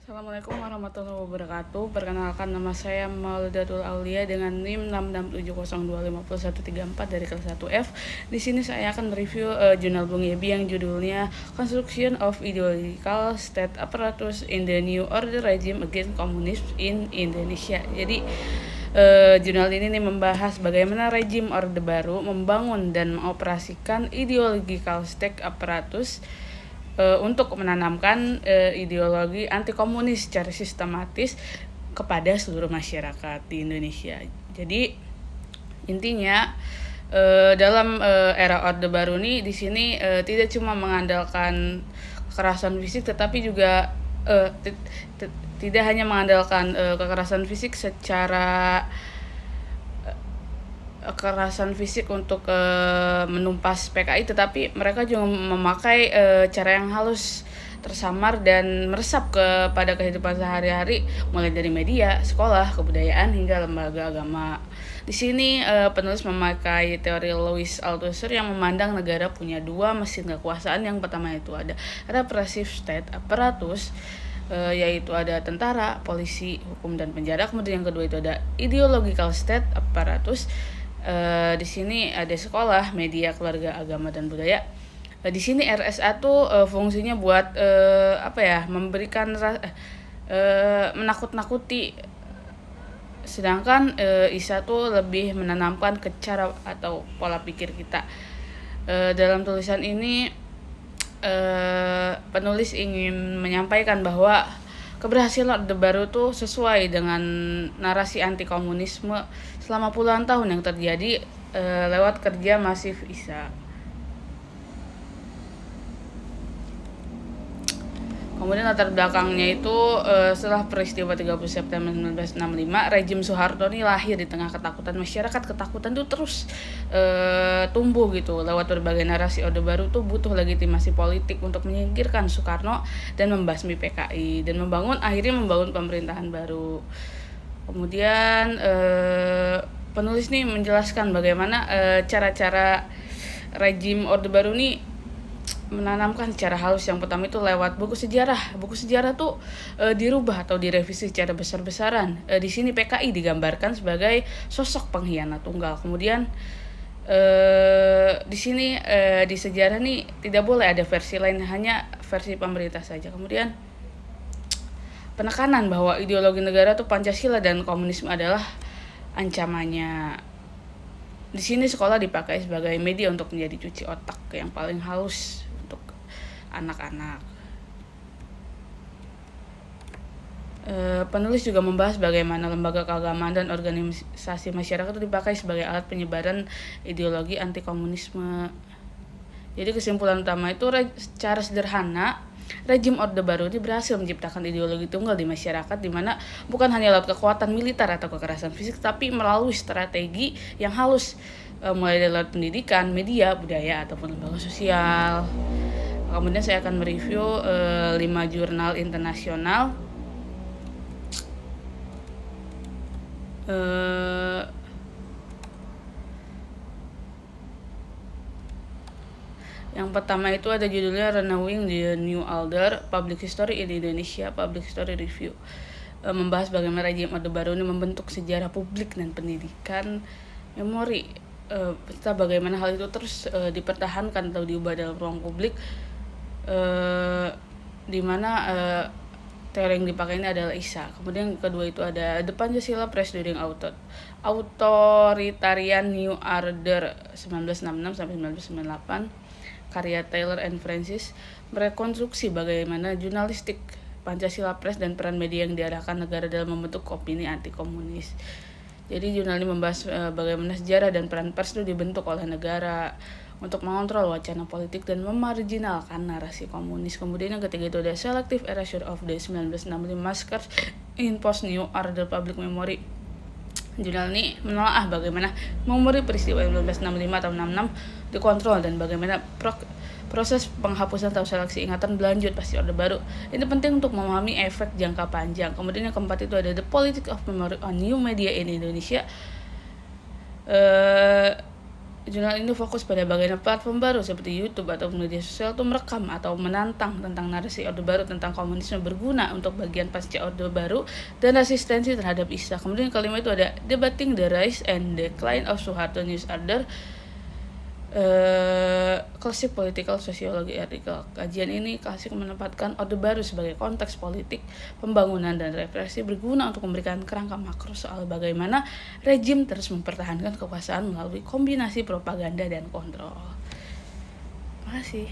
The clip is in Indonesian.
Assalamualaikum warahmatullahi wabarakatuh. Perkenalkan, nama saya Maulidatul Aulia dengan NIM 667025134 dari kelas 1F. Di sini saya akan mereview jurnal Bung Yebi yang judulnya Construction of Ideological State Apparatus in the New Order Regime Against Communism in Indonesia. Jadi jurnal ini membahas bagaimana rejim Orde Baru membangun dan mengoperasikan ideological state apparatus untuk menanamkan ideologi anti komunis secara sistematis kepada seluruh masyarakat di Indonesia. Jadi intinya dalam era Orde Baru ini di sini tidak cuma mengandalkan kekerasan fisik, tetapi juga tidak hanya mengandalkan kekerasan fisik secara kekerasan fisik untuk menumpas PKI, tetapi mereka juga memakai cara yang halus, tersamar dan meresap kepada kehidupan sehari-hari, mulai dari media, sekolah, kebudayaan hingga lembaga agama. Di sini penulis memakai teori Louis Althusser yang memandang negara punya dua mesin kekuasaan. Yang pertama itu ada repressive state apparatus, yaitu ada tentara, polisi, hukum dan penjara. Kemudian yang kedua itu ada ideological state apparatus. Di sini ada sekolah, media, keluarga, agama dan budaya. Di sini RSA tuh fungsinya buat memberikan menakut-nakuti, sedangkan ISA tuh lebih menanamkan ke cara atau pola pikir kita. Dalam tulisan ini penulis ingin menyampaikan bahwa keberhasilan Orde Baru itu sesuai dengan narasi anti komunisme selama puluhan tahun yang terjadi lewat kerja masif ISA. Kemudian latar belakangnya itu setelah peristiwa 30 September 1965, rejim Soeharto ini lahir di tengah ketakutan masyarakat. Ketakutan itu terus tumbuh gitu. Lewat berbagai narasi, Orde Baru tuh butuh legitimasi politik untuk menyingkirkan Soekarno dan membasmi PKI dan akhirnya membangun pemerintahan baru. Kemudian penulis nih menjelaskan bagaimana cara-cara rejim Orde Baru ini menanamkan secara halus. Yang pertama itu lewat buku sejarah. Buku sejarah tuh dirubah atau direvisi secara besar-besaran. Di sini PKI digambarkan sebagai sosok pengkhianat tunggal. Kemudian di sini di sejarah nih tidak boleh ada versi lain, hanya versi pemerintah saja. Kemudian penekanan bahwa ideologi negara tuh Pancasila dan komunisme adalah ancamannya. Di sini sekolah dipakai sebagai media untuk menjadi cuci otak yang paling halus untuk anak-anak. Penulis juga membahas bagaimana lembaga keagamaan dan organisasi masyarakat itu dipakai sebagai alat penyebaran ideologi anti komunisme. Jadi kesimpulan utama itu secara sederhana, rejim Orde Baru ini berhasil menciptakan ideologi tunggal di masyarakat, di mana bukan hanya lewat kekuatan militer atau kekerasan fisik, tapi melalui strategi yang halus, mulai dari lewat pendidikan, media, budaya, ataupun lembaga sosial. Kemudian saya akan mereview 5 jurnal internasional. Yang pertama itu ada judulnya Renewing the New Order, Public History in Indonesia, Public History Review. Membahas bagaimana rejim Orde Baru ini membentuk sejarah publik dan pendidikan memori, serta bagaimana hal itu terus dipertahankan atau diubah dalam ruang publik, di mana teori yang dipakai ini adalah ISA. Kemudian yang kedua itu ada The Pancasila Press During Authoritarian New Order 1966 sampai 1998, karya Taylor and Francis, merekonstruksi bagaimana jurnalistik Pancasila Press dan peran media yang diarahkan negara dalam membentuk opini anti komunis. Jadi jurnal ini membahas bagaimana sejarah dan peran pers itu dibentuk oleh negara untuk mengontrol wacana politik dan memarginalkan narasi komunis. Kemudian yang ketiga itu ada Selective Erasure of the 1965 Massacres in Post New Order Public Memory. Jurnal ini menelaah bagaimana memori peristiwa 1965 atau 66 dikontrol dan bagaimana proses penghapusan atau seleksi ingatan berlanjut pasca Orde Baru. Ini penting untuk memahami efek jangka panjang. Kemudian yang keempat itu ada The Politics of Memory on New Media in Indonesia. Jurnal ini fokus pada bagaimana platform baru seperti YouTube atau media sosial itu merekam atau menantang tentang narasi Orde Baru tentang komunisme berguna untuk bagian pasca Orde Baru dan resistensi terhadap ISA. Kemudian kelima itu ada Debating the Rise and Decline of Suharto News Order, klasik political sociology artikel. Kajian ini klasik menempatkan Orde Baru sebagai konteks politik, pembangunan dan represi berguna untuk memberikan kerangka makro soal bagaimana rejim terus mempertahankan kekuasaan melalui kombinasi propaganda dan kontrol. Terima kasih.